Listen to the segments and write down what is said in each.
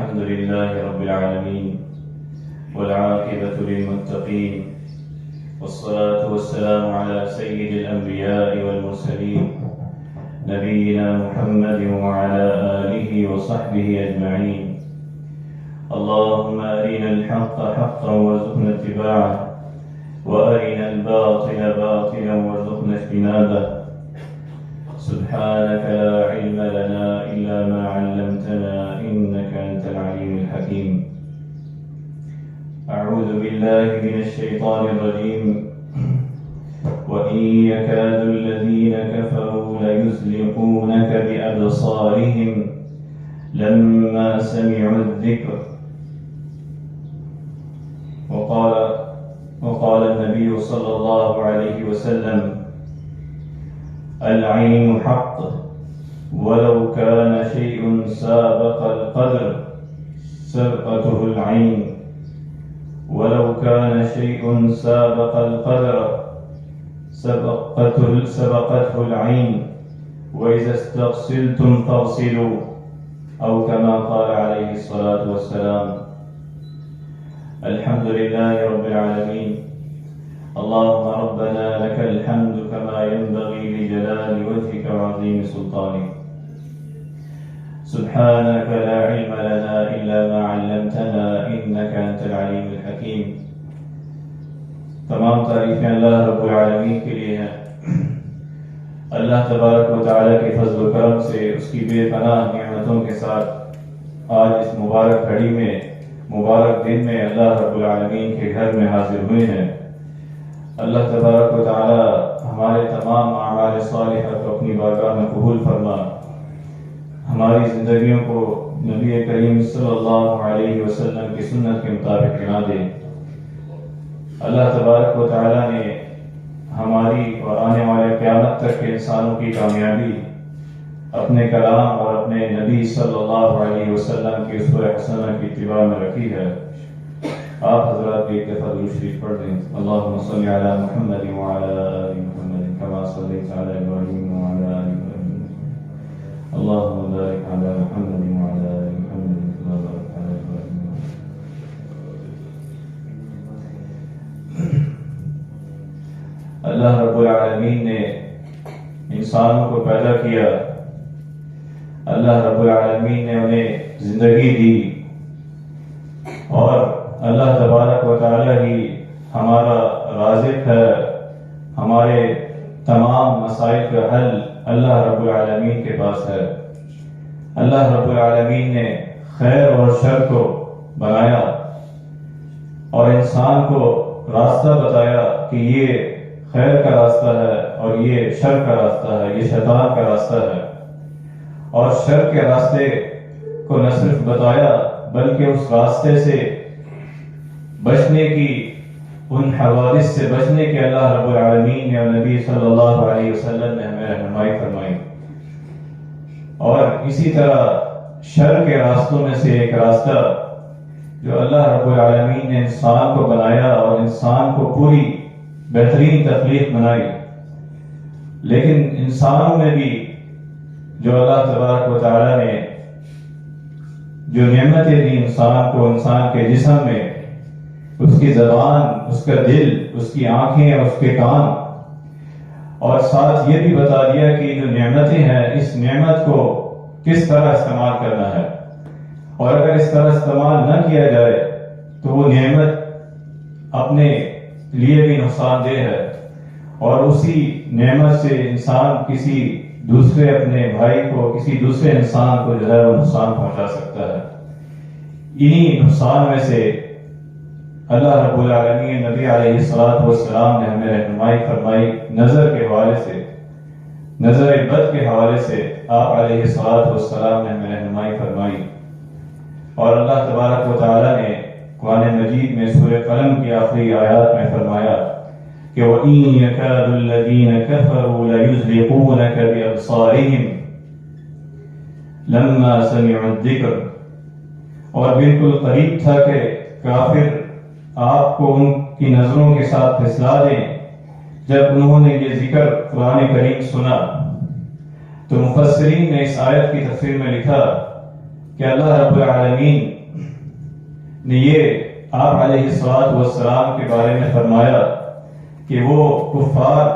الحمد لله رب العالمين والعاقبة للمتقين والصلاة والسلام على سيد الأنبياء والمرسلين نبينا محمد وعلى آله وصحبه أجمعين. اللهم أرنا الحق حقا وارزقنا اتباعه وأرنا الباطل باطلا وارزقنا اجتنابه. سبحانك لا علم لنا إلا ما علمتنا إنك أنت العليم الحكيم. أعوذ بالله من الشيطان الرجيم. وإن يكاد الذين كفروا ليزلقونك بأبصارهم لما سمعوا الذكر. وقال النبي صلى الله عليه وسلم: العين حق ولو كان شيء سابق القدر سبقته العين، ولو كان شيء سابق القدر سبقته العين، وإذا استغسلتم فاغسلوا، أو كما قال عليه الصلاة والسلام. الحمد لله رب العالمين. اللهم ربنا لك الحمد كما ينبغي لجلال وجهك وعظيم سلطانك. سبحانك لا علم لنا إلا ما علمتنا إنك أنت العليم الحكيم. تمام تعریفیں اللہ رب العالمین کے لیے ہیں. اللہ تبارک و تعالیٰ کے فضل و کرم سے اس کی بے پناہ نعمتوں کے ساتھ آج اس مبارک گھڑی میں مبارک دن میں اللہ رب العالمین کے گھر میں حاضر ہوئے ہیں. اللہ تبارک و تعالیٰ ہمارے تمام اعمال صالحہ کو اپنی بارگاہ میں قبول فرما، ہماری زندگیوں کو نبی کریم صلی اللہ علیہ وسلم کی سنت کے مطابق بنا دے. اللہ تبارک و تعالیٰ نے ہماری اور آنے والے قیامت تک کے انسانوں کی کامیابی اپنے کلام اور اپنے نبی صلی اللہ علیہ وسلم کی اسوہ حسنہ کی اتباع میں رکھی ہے. آپ حضرات بھی ایک دفعہ درود شریف پڑھ دیں. اللہم صلی علی محمد وعلی آل محمد کما صلیت علی ابراہیم وعلی آل ابراہیم. اللہم بارک علی محمد وعلی آل محمد کما بارکت علی ابراہیم. اللہ رب العالمین نے انسانوں کو پیدا کیا. اللہ رب العالمین نے انہیں زندگی دی، اور اللہ تبارک و تعالی ہی ہمارا رازق ہے. ہمارے تمام مسائل کا حل اللہ رب العالمین کے پاس ہے. اللہ رب العالمین نے خیر اور شر کو بنایا اور انسان کو راستہ بتایا کہ یہ خیر کا راستہ ہے اور یہ شر کا راستہ ہے، یہ شیطان کا راستہ ہے. اور شر کے راستے کو نہ صرف بتایا بلکہ اس راستے سے بچنے کی، ان حوادث سے بچنے کے اللہ رب العالمین نے اور نبی صلی اللہ علیہ وسلم نے ہمیں رہنمائی فرمائی. اور اسی طرح شر کے راستوں میں سے ایک راستہ جو اللہ رب العالمین نے انسان کو بنایا اور انسان کو پوری بہترین تخلیق بنائی، لیکن انسانوں میں بھی جو اللہ تبارک و تعالیٰ نے جو نعمتیں دی انسان کو، انسان کے جسم میں اس کی زبان، اس کا دل، اس کی آنکھیں اور اس کے کان، اور ساتھ یہ بھی بتا دیا کہ جو نعمتیں ہیں اس نعمت کو کس طرح استعمال کرنا ہے، اور اگر اس طرح استعمال نہ کیا جائے تو وہ نعمت اپنے لیے بھی نقصان دہ ہے، اور اسی نعمت سے انسان کسی دوسرے اپنے بھائی کو، کسی دوسرے انسان کو جو ہے وہ نقصان پہنچا سکتا ہے. انہی نقصان میں سے اللہ رب العالمین نبی علیہ السلام نے ہمیں رہنمائی فرمائی. نظر کے حوالے سے، نظر بد کے حوالے سے آپ علیہ السلام نے ہمیں رہنمائی فرمائی. اور اللہ تبارک و تعالیٰ نے قرآن مجید میں سورہ قلم کی آخری آیات میں فرمایا کہ وَإِن يَكَادُ الَّذِينَ كَفَرُوا لَيُزْلِقُونَكَ بِأَبْصَارِهِمْ لَمَّا سَمِعُوا الذِّكْرَ. اور بالکل قریب تھا کہ کافر آپ کو ان کی نظروں کے ساتھ پھسلا دیں جب انہوں نے یہ ذکر قرآن کریم سنا. تو مفسرین نے اس آیت کی تفسیر میں لکھا کہ کہ اللہ رب العالمین نے یہ آپ علیہ الصلوۃ والسلام کے بارے میں فرمایا کہ وہ کفار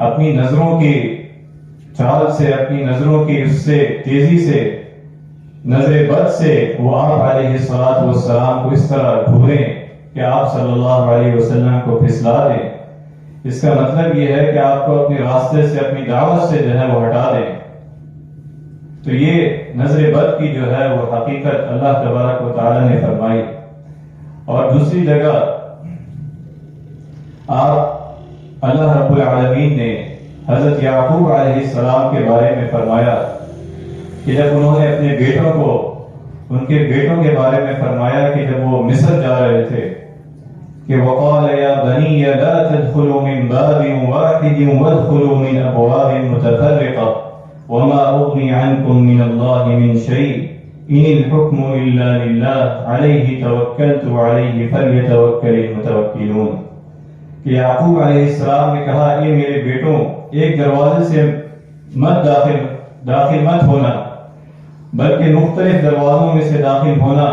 اپنی نظروں کی چال سے، اپنی نظروں کی اس سے تیزی سے، نظر بد سے وہ آپ علیہ الصلوۃ والسلام کو اس طرح گھوریں کہ آپ صلی اللہ علیہ وسلم کو پھسلا دیں۔ اس کا مطلب یہ ہے کہ آپ کو اپنے راستے سے، اپنی دعوت سے جو ہے وہ ہٹا دیں۔ تو یہ نظر بد کی جو ہے وہ حقیقت اللہ تبارک و تعالی نے فرمائی۔ اور دوسری جگہ آپ اللہ رب العالمین نے حضرت یعقوب علیہ السلام کے بارے میں فرمایا کہ جب انہوں نے اپنے بیٹوں کو، ان کے بیٹوں کے بارے میں فرمایا کہ جب وہ مصر جا رہے تھے کہ وَقَالَ يَا بَنِيَّ لَا تَدْخُلُوا مِن بَابٍ وَاحِدٍ وَادْخُلُوا مِنْ أَبْوَابٍ مُتَفَرِّقَةٍ وَمَا أُغْنِي عَنْكُم مِّنَ اللَّهِ مِن شَيْءٍ إِنِ الْحُكْمُ إِلَّا لِلَّهِ عَلَيْهِ تَوَكَّلْتُ وَعَلَيْهِ فَلْيَتَوَكَّلِ الْمُتَوَكِّلُونَ کہ یعقوب علیہ السلام نے کہا، اے میرے بیٹوں، ایک دروازے سے مت داخل مت ہونا، بلکہ مختلف دروازوں میں سے داخل ہونا،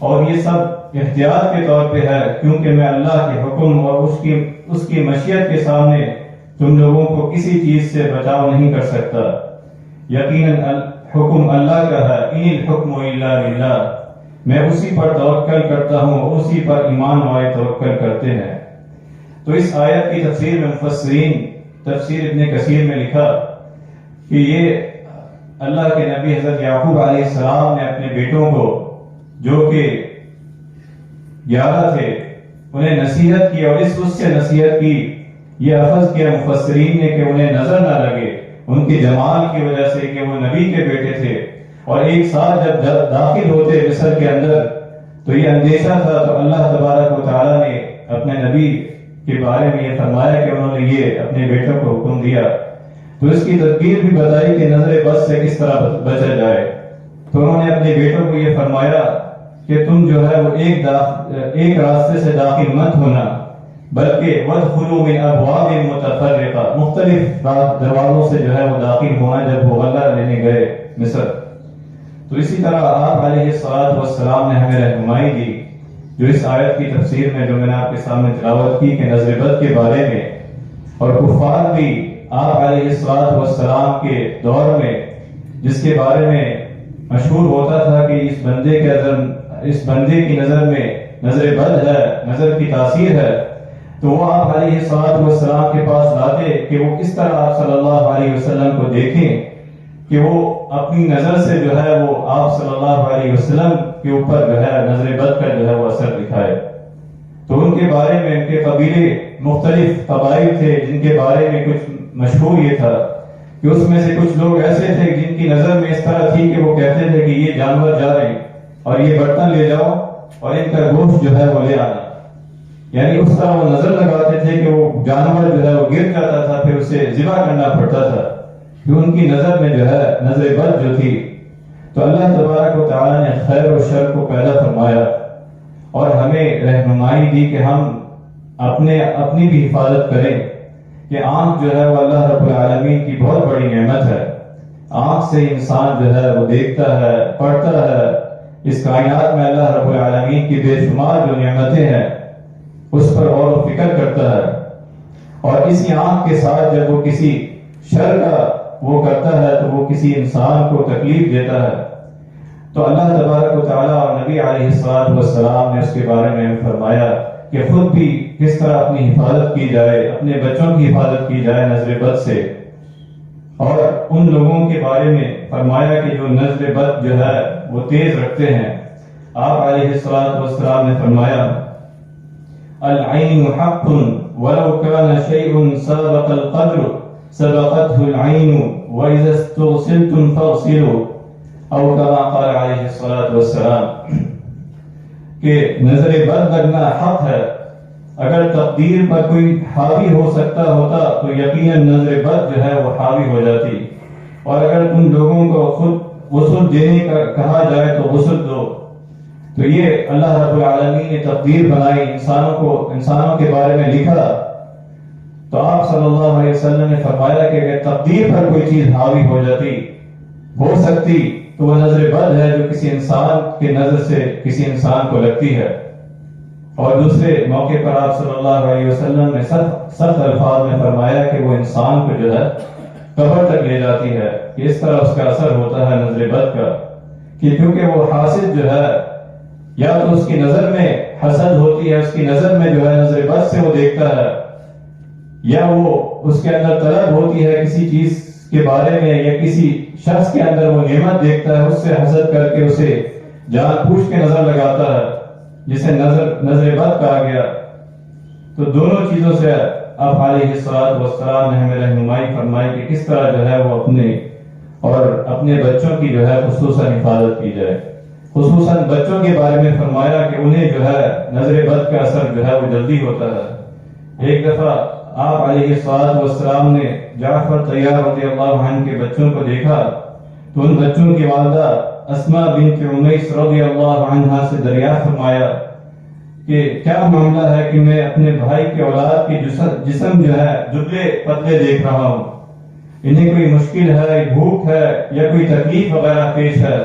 اور یہ سب احتیاط کے طور پہ ہے، کیونکہ میں اللہ کے حکم اور اس کی مشیت کے سامنے تم لوگوں کو کسی چیز سے بچاؤ نہیں کر سکتا۔ یقیناً حکم اللہ کا ہے، ان الحکم الا للہ، میں اسی پر توکل کرتا ہوں اور اسی پر ایمان والے توکل کرتے ہیں۔ تو اس آیت کی تفسیر میں مفسرین تفسیر ابن کثیر میں لکھا کہ یہ اللہ کے نبی حضرت یعقوب علیہ السلام نے اپنے بیٹوں کو، جو کہ 11 تھے، انہیں نصیحت کی، اور اس سے نصیحت کی، یہ اخذ کیا مفسرین نے کہ انہیں نظر نہ لگے ان کے جمال کی وجہ سے کہ وہ نبی کے بیٹے تھے، اور ایک ساتھ جب داخل ہوتے مصر کے اندر تو یہ اندیشہ تھا۔ تو اللہ تبارک و تعالیٰ نے اپنے نبی کے بارے میں یہ فرمایا کہ انہوں نے یہ اپنے بیٹوں کو حکم دیا، تو اس کی تدبیر بھی بتائی کہ نظر بد سے کس طرح بچا جائے۔ تو انہوں نے اپنے بیٹوں کو یہ فرمایا کہ تم جو ہے وہ ایک راستے سے داخل مت ہونا، بلکہ وَادْخُلُوا مِنْ أَبْوَابٍ مُتَفَرِّقَةٍ، مختلف دروازوں سے جو ہے وہ داخل ہونا جب وہ غلہ لینے گئے مصر۔ تو اسی طرح آپ علیہ الصلوۃ والسلام نے ہمیں رہنمائی دی، جو اس آیت کی تفسیر میں جو میں نے آپ کے سامنے تلاوت کی کہ نظر بد کے بارے میں، اور کفار بھی آپ علیہ الصلوۃ والسلام کے دور میں جس کے بارے میں مشہور ہوتا تھا کہ اس بندے کی نظر میں نظر بد ہے، نظر کی تاثیر ہے، تو وہ آپ علیہ الصلوۃ والسلام کے پاس لاتے کہ وہ کس طرح آپ صلی اللہ علیہ وسلم کو دیکھیں کہ وہ اپنی نظر سے جو ہے وہ آپ صلی اللہ علیہ وسلم کے اوپر جو ہے نظر بد کا جو ہے وہ اثر دکھائے۔ تو ان کے بارے میں، ان کے قبیلے مختلف قبائل تھے جن کے بارے میں کچھ مشہور یہ تھا کہ اس میں سے کچھ لوگ ایسے تھے جن کی نظر میں اس طرح تھی کہ وہ کہتے تھے کہ یہ جانور جا رہے ہیں اور یہ برتن لے جاؤ اور ان کا گوشت جو ہے وہ لے آنا، یعنی اس طرح وہ نظر لگاتے تھے کہ وہ جانور جو ہے وہ گر جاتا تھا، پھر اسے ذبح کرنا پڑتا تھا، کہ ان کی نظر میں جو ہے نظر بد جو تھی۔ تو اللہ تبارک و تعالیٰ نے خیر و شر کو پیدا فرمایا اور ہمیں رہنمائی دی کہ ہم اپنی بھی حفاظت کریں، کہ آنکھ جو ہے وہ اللہ رب العالمین کی بہت بڑی نعمت ہے۔ آنکھ سے انسان جو ہے وہ دیکھتا ہے، پڑھتا ہے، اس کائنات میں اللہ رب العالمین کی بے شمار جو نعمتیں ہیں اس پر غور و فکر کرتا ہے، اور اسی آنکھ کے ساتھ جب وہ کسی شر کا وہ کرتا ہے تو وہ کسی انسان کو تکلیف دیتا ہے۔ تو اللہ تبارک و تعالیٰ اور نبی علیہ الصلوۃ والسلام نے اس کے بارے میں فرمایا کہ خود بھی کس طرح اپنی حفاظت کی جائے، اپنے بچوں کی حفاظت کی جائے نظر بد سے، اور ان لوگوں کے بارے میں فرمایا کہ جو نظر بد جو ہے وہ تیز رکھتے ہیں۔ آپ علیہ الصلوۃ والسلام نے فرمایا العین حق ولو كان شيء سابق القدر سبقته العین واذا استغسلتم فاغسلوا، او كما قال علیہ الصلوۃ والسلام کہ نظر بد لگنا حق ہے، اگر تقدیر پر کوئی حاوی ہو سکتا ہوتا تو یقیناً نظر بد جو ہے وہ حاوی ہو جاتی، اور اگر تم لوگوں کو خود غسل دینے کا کہا جائے تو غسل دو۔ تو یہ اللہ رب العالمین نے تقدیر بنائی، انسانوں کے بارے میں لکھا، تو آپ صلی اللہ علیہ وسلم نے فرمایا کہ اگر تقدیر پر کوئی چیز حاوی ہو جاتی، ہو سکتی تو وہ نظر بد ہے جو کسی انسان کی نظر سے کسی انسان کو لگتی ہے. اور دوسرے موقع پر آپ صلی اللہ علیہ وسلم نے سخت الفاظ میں فرمایا کہ وہ انسان کو جو ہے قبر تک لے جاتی ہے. کہ اس طرح اس کا اثر ہوتا ہے نظر بد کا، کہ کیونکہ وہ حاسد جو ہے یا تو اس کی نظر میں حسد ہوتی ہے، اس کی نظر میں جو ہے نظر بد سے وہ دیکھتا ہے، یا وہ اس کے اندر طلب ہوتی ہے کسی چیز کے بارے میں، یا کسی شخص کے اندر وہ نعمت دیکھتا ہے، اس سے حسد کر کے اسے جان بوجھ کے نظر لگاتا ہے، جسے نظر بد کہا گیا. تو دونوں چیزوں سے آپ علیہ السلام نے ہمیں رہنمائی فرمائی کہ کس طرح جو ہے وہ اپنے بچوں کی جو ہے خصوصاً حفاظت کی جائے. خصوصاً بچوں کے بارے میں فرمایا کہ انہیں جو ہے نظر بد کا اثر جو ہے وہ جلدی ہوتا ہے. ایک دفعہ آپ علیہ السلام نے جعفر طیار رضی اللہ عنہ کے بچوں کو دیکھا تو ان بچوں کی والدہ اسماء بنت عمیس رضی اللہ عنہا سے دریافت فرمایا کہ کیا معاملہ ہے کہ میں اپنے بھائی کے اولاد کی جسم جو ہے دبلے پتلے دیکھ رہا ہوں، انہیں کوئی مشکل ہے، بھوک ہے یا کوئی تکلیف وغیرہ پیش ہے؟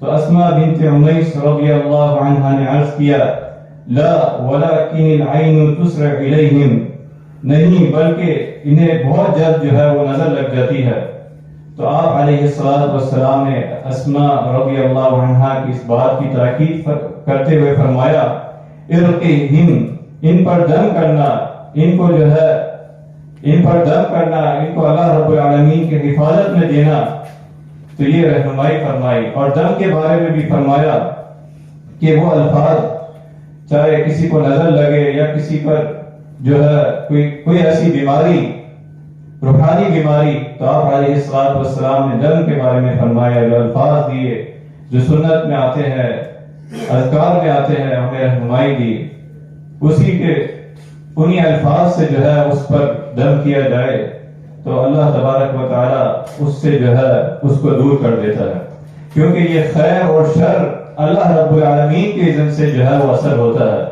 تو اسماء بنت عمیس رضی اللہ عنہا نے عرض کیا لا ولكن العين تسرع الیہم، نہیں بلکہ انہیں بہت جلد جو ہے وہ نظر لگ جاتی ہے. تو آپ علیہ السلام نے اسماء رضی اللہ عنہا کی اس بات کی تاکید کرتے ہوئے فرمایا ارقہم، ان پر دم کرنا، ان کو جو ہے ان پر دم کرنا، ان کو اللہ رب العالمین کی حفاظت میں دینا. تو یہ رہنمائی فرمائی. اور دم کے بارے میں بھی فرمایا کہ وہ الفاظ چاہے کسی کو نظر لگے یا کسی پر جو ہے کوئی ایسی بیماری، روحانی بیماری، تو آپ علیہ السلام نے دم کے بارے میں فرمایا. جو الفاظ دیے جو سنت میں آتے ہیں، اذکار میں آتے ہیں، ہمیں رہنمائی دی، اسی کے انہی الفاظ سے جو ہے اس پر دم کیا جائے تو اللہ تبارک و تعالی اس سے جو ہے اس کو دور کر دیتا ہے. کیونکہ یہ خیر اور شر اللہ رب العالمین کے اذن سے جو ہے وہ اثر ہوتا ہے.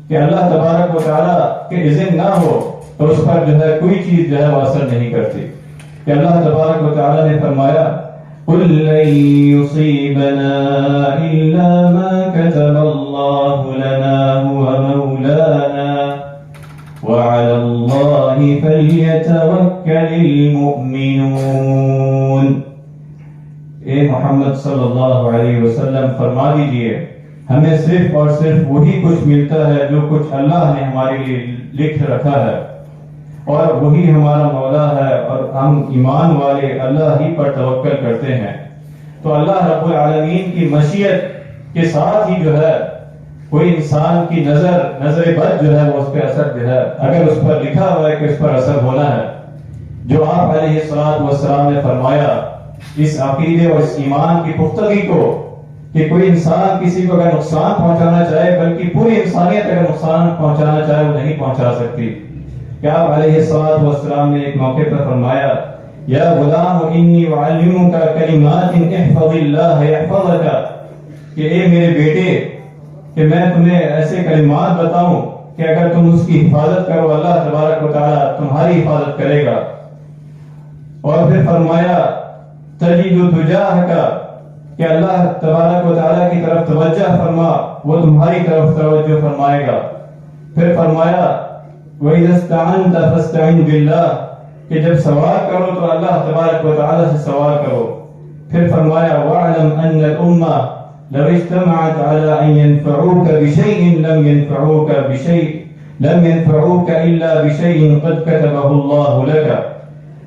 کہ اللہ تبارک و تعالی کے اذن نہ ہو تو اس پر جو ہے کوئی چیز جو ہے وہ اثر نہیں کرتی. کہ اللہ تبارک و تعالی نے فرمایا قُلْ لَن يُصِيبَنَا إِلَّا مَا كَتَبَ اللَّهُ لَنَا هُوَ مَوْلَانَا وَعَلَى اللَّهِ فَلْيَتَوَكَّلِ الْمُؤْمِنُونَ. اے محمد صلی اللہ علیہ وسلم فرما دیجئے ہمیں صرف اور صرف وہی کچھ ملتا ہے جو کچھ اللہ نے ہمارے لیے لکھ رکھا ہے، اور وہی ہمارا مولا ہے، اور ہم ایمان والے اللہ ہی پر توکل کرتے ہیں. تو اللہ رب العالمین کی مشیت کے ساتھ ہی جو ہے کوئی انسان کی نظر بد جو ہے وہ اس پہ اثر جو ہے اگر اس پر لکھا ہوا ہے کہ اس پر اثر ہونا ہے، جو آپ علیہ السلام نے فرمایا اس عقیدے اور اس ایمان کی پختگی کو کہ کوئی انسان کسی کو اگر نقصان پہنچانا چاہے بلکہ پوری انسانیت اگر نقصان پہنچانا چاہے وہ نہیں پہنچا سکتی. کہ آپ علیہ السلام نے ایک موقع پر فرمایا یا غلام انی اعلمک کلمات احفظ اللہ یحفظک، کہ اے میرے بیٹے کہ میں تمہیں ایسے کلمات بتاؤں کہ اگر تم اس کی حفاظت کرو اللہ تبارک و تعالی تمہاری حفاظت کرے گا. اور پھر فرمایا تجد تجاہک، کہ اللہ تبارک و تعالی کی طرف توجہ فرما وہ تمہاری طرف توجہ فرمائے گا. پھر فرمایا وَإِذَا اسْتَعَنْتَ فَاسْتَعِنْ بِاللَّهِ، کہ جب سوال کرو تو اللہ تبارک و تعالی سے سوال کرو. پھر فرمایا وَاعْلَمْ أَنَّ الْأُمَّةَ لَوْ اجْتَمَعَتْ عَلَىٰ أَن يَنفَعُوكَ بِشَيْءٍ لَمْ يَنفَعُوكَ إِلَّا بِشَيْءٍ قَدْ كَتَبَهُ اللَّهُ لَكَ،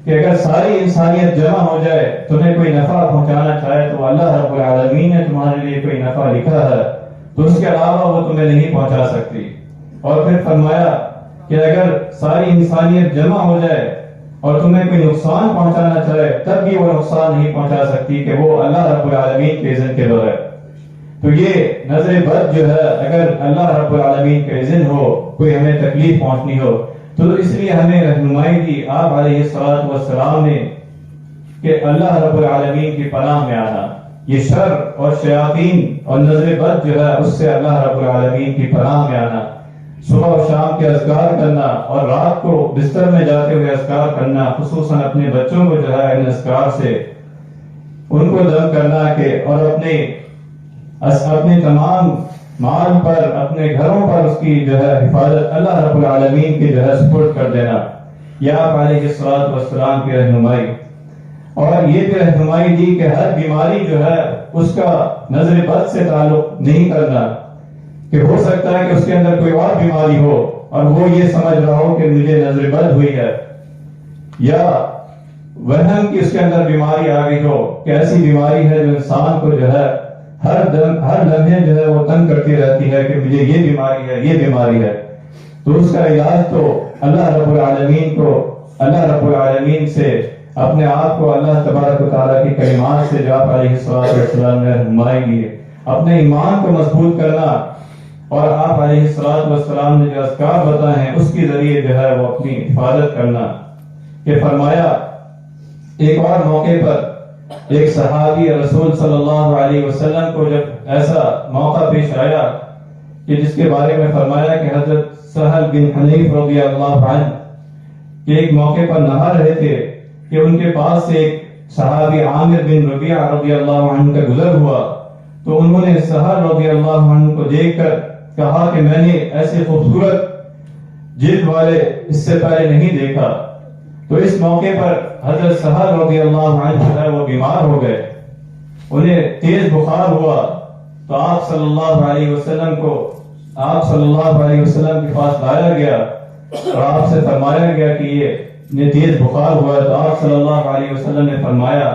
کہ اگر ساری انسانیت جمع ہو جائے تمہیں کوئی نفع پہنچانا چاہے تو اللہ رب العالمین نے تمہارے لیے کوئی نفع لکھا ہے، تو اس کے علاوہ وہ تمہیں نہیں پہنچا سکتی. اور پھر فرمایا کہ اگر ساری انسانیت جمع ہو جائے اور تمہیں کوئی نقصان پہنچانا چاہے تب بھی وہ نقصان نہیں پہنچا سکتی کہ وہ اللہ رب العالمین کے اذن کے بغیر. تو یہ نظر بد جو ہے اگر اللہ رب العالمین کا اذن ہو کوئی ہمیں تکلیف پہنچنی ہو تو اس لیے ہمیں رہنمائی دی آپ علیہ السلام نے کہ اللہ رب العالمین کی پناہ میں آنا. یہ شر اور شیاطین اور نظر بد جو ہے اس سے اللہ رب العالمین کی پناہ میں آنا. صبح و شام کے اذکار کرنا اور رات کو بستر میں جاتے ہوئے اذکار کرنا، خصوصاً اپنے بچوں کو جو ہے ان اذکار سے ان کو دم کرنا کہ اور اپنے تمام مال پر، اپنے گھروں پر اس کی جو ہے حفاظت اللہ رب العالمین کی جو ہے سپورٹ کر دینا، یا آپ علیہ الصلوۃ والسلام کی رہنمائی، اور یہ بھی رہنمائی دی کہ ہر بیماری جو ہے اس کا نظر بد سے تعلق نہیں کرنا، کہ ہو سکتا ہے کہ اس کے اندر کوئی اور بیماری ہو اور وہ یہ سمجھ رہا ہو کہ مجھے نظر بد ہوئی ہے، یا وہم کی اس کے اندر بیماری آ گئی ہو کہ ایسی بیماری ہے جو انسان کو جو ہے ہر لمحے جو ہے وہ تنگ کرتی رہتی ہے کہ مجھے یہ بیماری ہے، یہ بیماری ہے، تو اس کا علاج تو اللہ رب العالمین سے اپنے آپ کو اللہ تبارک و تعالیٰ کی کلمات سے جو آپ علیہ السلام نے رہنمائی دی ہے، اپنے ایمان کو مضبوط کرنا، اور آپ علیہ السلام نے جو اذکار بتائے ہیں اس کے ذریعے جو ہے وہ اپنی حفاظت کرنا، کہ فرمایا ایک اور موقع پر ایک صحابی رسول صلی اللہ علیہ وسلم کو جب ایسا موقع پیش آیا کہ جس کے بارے میں فرمایا کہ حضرت سہل بن حنیف رضی اللہ عنہ کہ ایک موقع پر نہا رہے تھے کہ ان کے پاس سے ایک صحابی عامر بن ربیعہ رضی اللہ عنہ کا گزر ہوا، تو انہوں نے سہل رضی اللہ عنہ کو دیکھ کر کہا کہ میں نے ایسے خوبصورت جلد والے اس سے پہلے نہیں دیکھا، تو اس موقع پر حضرت سہل رضی اللہ عنہ جو ہے وہ بیمار ہو گئے، انہیں تیز بخار ہوا، تو آپ صلی اللہ علیہ وسلم کے پاس لایا گیا اور آپ سے فرمایا گیا کہ یہ تیز بخار ہوا ہے، تو آپ صلی اللہ علیہ وسلم نے فرمایا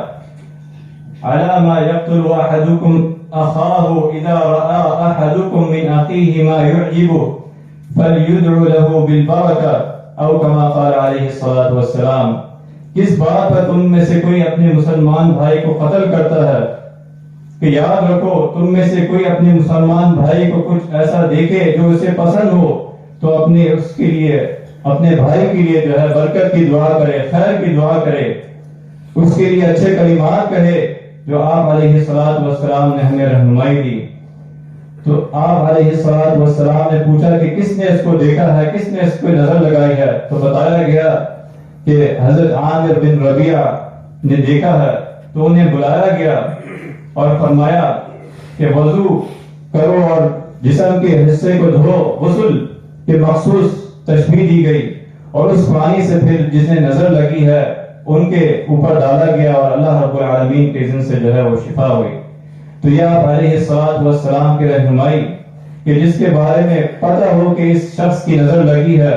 عَلَى مَا يَقْتُلُ أَحَدُكُمْ أَخَاهُ إِذَا رَأَى أَحَدُكُمْ مِنْ أَخِيهِ مَا يُعْجِبُهُ فَلْيُدْعُ لَهُ بِالْبَرَكَةِ أَوْ كَمَا قَالَ عَلَيْهِ الصَّلَاةُ وَالسَّلَامُ۔ کس بات پر تم میں سے کوئی اپنے مسلمان بھائی کو قتل کرتا ہے، کہ یاد رکھو تم میں سے کوئی اپنے مسلمان بھائی کو کچھ ایسا دیکھے جو اسے پسند ہو تو اس کے لیے، اپنے بھائی کے لیے جو ہے برکت کی دعا کرے، خیر کی دعا کرے، اس کے لیے اچھے کلمات کہے، جو آپ علیہ السلام نے ہمیں رہنمائی دی۔ تو آپ علیہ السلام نے پوچھا کہ کس نے اس کو دیکھا ہے، کس نے اس کو نظر لگائی ہے، تو بتایا گیا کہ حضرت عامر بن ربیعہ نے دیکھا ہے، تو انہیں بلایا گیا اور فرمایا کہ وضو کرو اور جسم کے حصے کو دھو، غسل کے مخصوص تشبیہ دی گئی، اور اس پانی سے پھر جس نے نظر لگی ہے ان کے اوپر ڈالا گیا، اور اللہ رب العالمین کے اذن سے جو ہے وہ شفا ہوئی۔ تو یہ آپ علیہ السلام کی رہنمائی کہ جس کے بارے میں پتہ ہو کہ اس شخص کی نظر لگی ہے،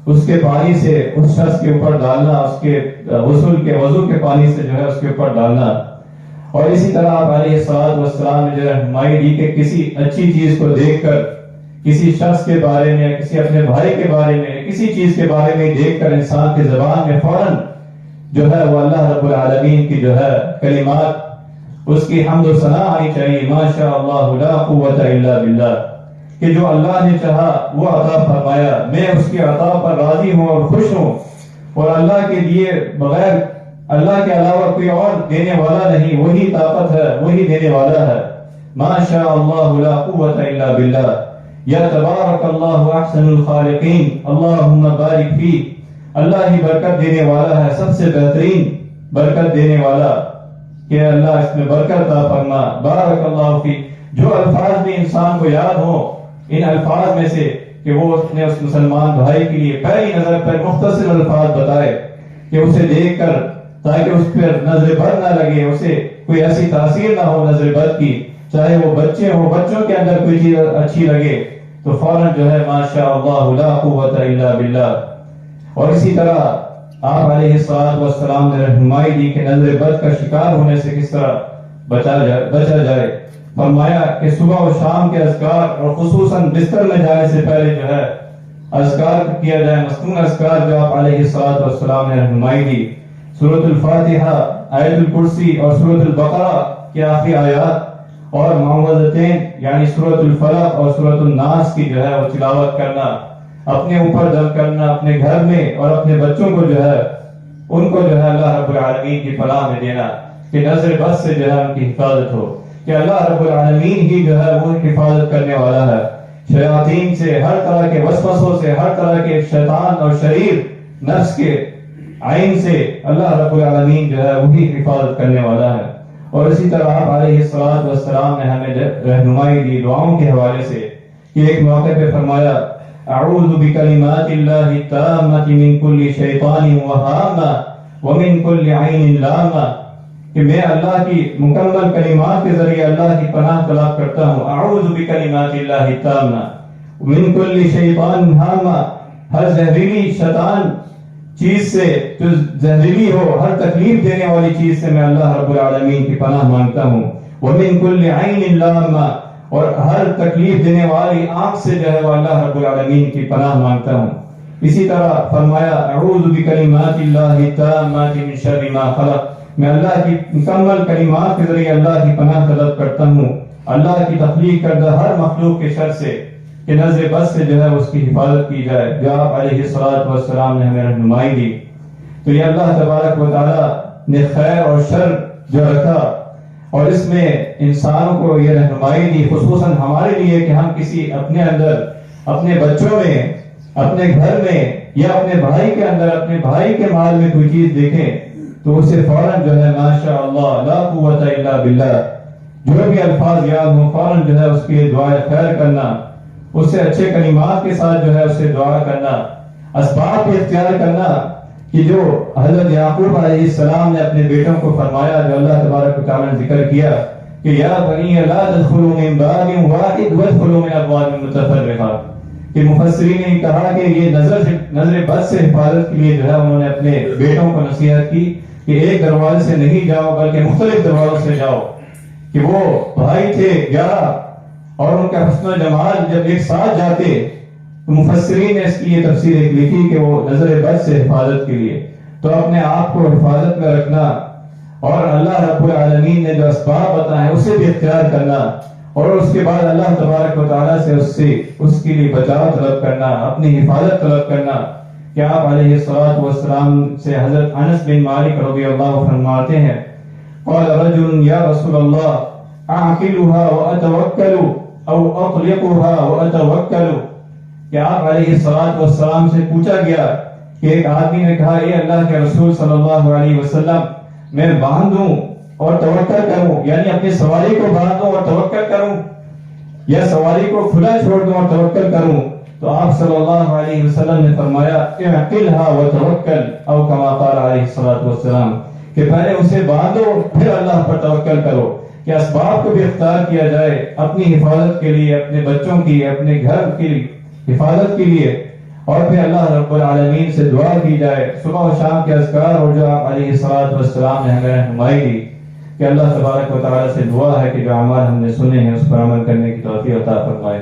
اس کے پانی سے اس شخص کے اوپر ڈالنا، اس کے غسل کے وضو کے پانی سے جو ہے اس کے اوپر ڈالنا۔ اور اسی طرح آپ علیہ السلام نے جو رہنمائی دی کہ کسی اچھی چیز کو دیکھ کر، کسی شخص کے بارے میں، کسی اپنے بھائی کے بارے میں، کسی چیز کے بارے میں دیکھ کر انسان کی زبان میں فوراً جو ہے وہ اللہ رب العالمین کی جو ہے کلمات، اس کی حمد و ثنا آنی چاہیے، ما شاء اللہ لا قوت الا باللہ، کہ جو اللہ نے چاہا وہ عطا فرمایا، میں اس کی عطا پر راضی ہوں اور خوش ہوں، اور اللہ کے لیے بغیر اللہ کے علاوہ کوئی اور دینے والا نہیں، وہی طاقت ہے، وہی دینے والا ہے، ما شاء اللہ لا قوت الا باللہ، یا تبارک اللہ احسن الخالقین اللہم بارک فی، اللہ ہی برکت دینے والا ہے، سب سے بہترین برکت دینے والا، کہ اللہ اس میں برکت عطا فرما، بارک اللہ فی۔ جو الفاظ بھی انسان کو یاد ہو ان الفاظ میں سے، کہ وہ اپنے اس مسلمان بھائی کے لیے پہلی نظر پر مختصر الفاظ بتائے کہ اسے دیکھ کر، تاکہ اس پر نظر بد نہ لگے، اسے کوئی ایسی تاثیر نہ ہو نظر بد کی، چاہے وہ بچے ہوں، بچوں کے اندر کوئی چیز اچھی لگے تو فوراً جو ہے ما شاء اللہ لا قوت الا باللہ۔ اور اسی طرح آپ علیہ السلام نے رہنمائی دی کہ نظر بد کا شکار ہونے سے کس طرح بچا جائے۔ فرمایا کہ صبح و شام کے اذکار، اور خصوصاً بستر میں جانے سے پہلے جو ہے اذکار کیا جائے، مصنون اذکار جو آپ علیہ السلام نے رہنمائی دی، سورۃ الفاتحہ، آیت الکرسی اور سورۃ البقرہ کی آخری آیات، اور معوذتین یعنی سورۃ الفلق اور سورۃ الناس کی جو ہے وہ تلاوت کرنا، اپنے اوپر دم کرنا، اپنے گھر میں اور اپنے بچوں کو جو ہے ان کو جو ہے اللہ رب العالمین کی پناہ میں دینا، کہ نظر بد سے جو ہے ان کی حفاظت ہو، کہ اللہ رب العالمین ہی جو ہے وہ حفاظت کرنے والا ہے شیاطین سے، ہر طرح کے وسوسوں سے، ہر طرح کے شیطان اور شریر نفس کے عین سے اللہ رب العالمین جو ہے وہی حفاظت کرنے والا ہے۔ اور اسی طرح آپ علیہ الصلوۃ والسلام نے ہمیں رہنمائی دی دعاؤں کے حوالے سے کہ ایک موقع پہ فرمایا اعوذ بکلمات اللہ التامۃ من کل شیطان وہامہ ومن کل عین لامہ، کہ میں اللہ کی مکمل کلمات کے ذریعے اللہ کی پناہ طلب کرتا ہوں. اعوذ بکلمات اللہ التامہ من کل شیطان ہامہ، ہر زہریلی شیطان چیز سے جو زہریلی ہو، ہر تکلیف دینے والی چیز سے میں اللہ رب العالمین کی پناہ مانگتا ہوں. ومن کل عین لامہ، اور ہر تکلیف دینے والی آنکھ سے جو ہے وہ اللہ رب العالمین کی پناہ مانگتا ہوں. اسی طرح فرمایا اعوذ بکلمات اللہ التامات من شر ما خلق، میں اللہ کی مکمل کلمات کے ذریعے اللہ کی پناہ طلب کرتا ہوں اللہ کی تخلیق کردہ ہر مخلوق کے شر سے، کہ نظر بد سے جو ہے اس کی حفاظت کی جائے. جو آپ علیہ الصلوۃ والسلام نے ہمیں رہنمائی دی، تو یہ اللہ تبارک و تعالیٰ نے خیر اور شر جو رکھا، اور اس میں انسانوں کو یہ رہنمائی دی خصوصاً ہمارے لیے کہ ہم کسی اپنے اندر، اپنے بچوں میں، اپنے گھر میں یا اپنے بھائی کے اندر، اپنے بھائی کے مال میں کوئی چیز دیکھیں تو اسے فوراً جو ہے ماشاء اللہ لا قوت الا باللہ، جو بھی الفاظ یاد ہوں فوراً جو ہے اس کے لیے دعائے خیر کرنا، اس سے اچھے کلمات کے ساتھ جو ہے اس سے دعا کرنا، اسباب بھی اختیار کرنا، کہ جو حضرت یعقوب علیہ السلام نے اپنے بیٹوں کو فرمایا، جو اللہ تبارک و تعالیٰ نے ذکر کیا کہ یا بنی لا تدخلوا من باب واحد وادخلوا من ابواب متفرقہ، کہ مفسرین نے کہا کہ یہ نظر بد سے حفاظت کے لیے جو ہے انہوں نے اپنے بیٹوں کو نصیحت کی کہ ایک دروازے سے نہیں جاؤ بلکہ مختلف دروازوں سے جاؤ. کہ وہ بھائی تھے 11 اور ان کا حسن و جمال جب ایک ساتھ جاتے تو مفسرین نے اس کی یہ تفسیر ایک لکھی کہ وہ نظر بد سے حفاظت کے لیے. تو اپنے آپ کو حفاظت میں رکھنا اور اللہ رب العالمین نے جو اسباب بتائے اسے بھی اختیار کرنا، اور اس کے بعد اللہ تبارک و تعالیٰ سے اس کے لیے بچاؤ طلب کرنا، اپنی حفاظت طلب کرنا. کہ آپ علیہ الصلوۃ والسلام سے حضرت انس بن مالک رضی اللہ عنہ فرماتے ہیں قال رجل یا رسول اللہ اعقلها واتوکل او اطلقها واتوکل، کہ آپ علیہ الصلوۃ والسلام سے پوچھا گیا کہ ایک آدمی نے کہا اے اللہ کے رسول صلی اللہ علیہ وسلم میں باندھوں اور توکل کروں، یعنی اپنی سواری کو باندھوں اور توکل کروں، یا سواری کو کھلا چھوڑ دوں اور توکل کروں؟ تو آپ صلی اللہ علیہ وسلم نے فرمایا اعقلها وتوکل، او کما قال علیہ الصلوۃ والسلام، کہ پہلے اسے باندھو پھر اللہ پر توکل کرو. کہ اسباب کو بھی اختیار کیا جائے اپنی حفاظت کے لیے، اپنے بچوں کی، اپنے گھر کی حفاظت کے لیے، اور پھر اللہ رب العالمین سے دعا کی جائے صبح و شام کے اذکار. اور جو آپ علیہ الصلوۃ والسلام نے ہمیں رہنمائی دی کہ اللہ تبارک و تعالیٰ سے دعا ہے کہ جو اعمال ہم نے سنے ہیں اس پر عمل کرنے کی توفیق عطا فرمائے.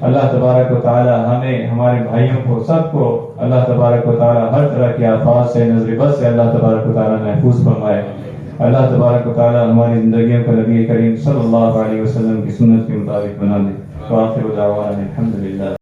اللہ تبارک و تعالیٰ ہمیں، ہمارے بھائیوں کو، سب کو اللہ تبارک و تعالیٰ ہر طرح کی آفات سے، نظر بد سے اللہ تبارک و تعالیٰ محفوظ فرمائے. اللہ تبارک و تعالیٰ ہماری زندگیوں کو نبی کریم صلی اللہ علیہ وسلم کی سنت کے مطابق بنا دے. وآخر دعوانا الحمدللہ.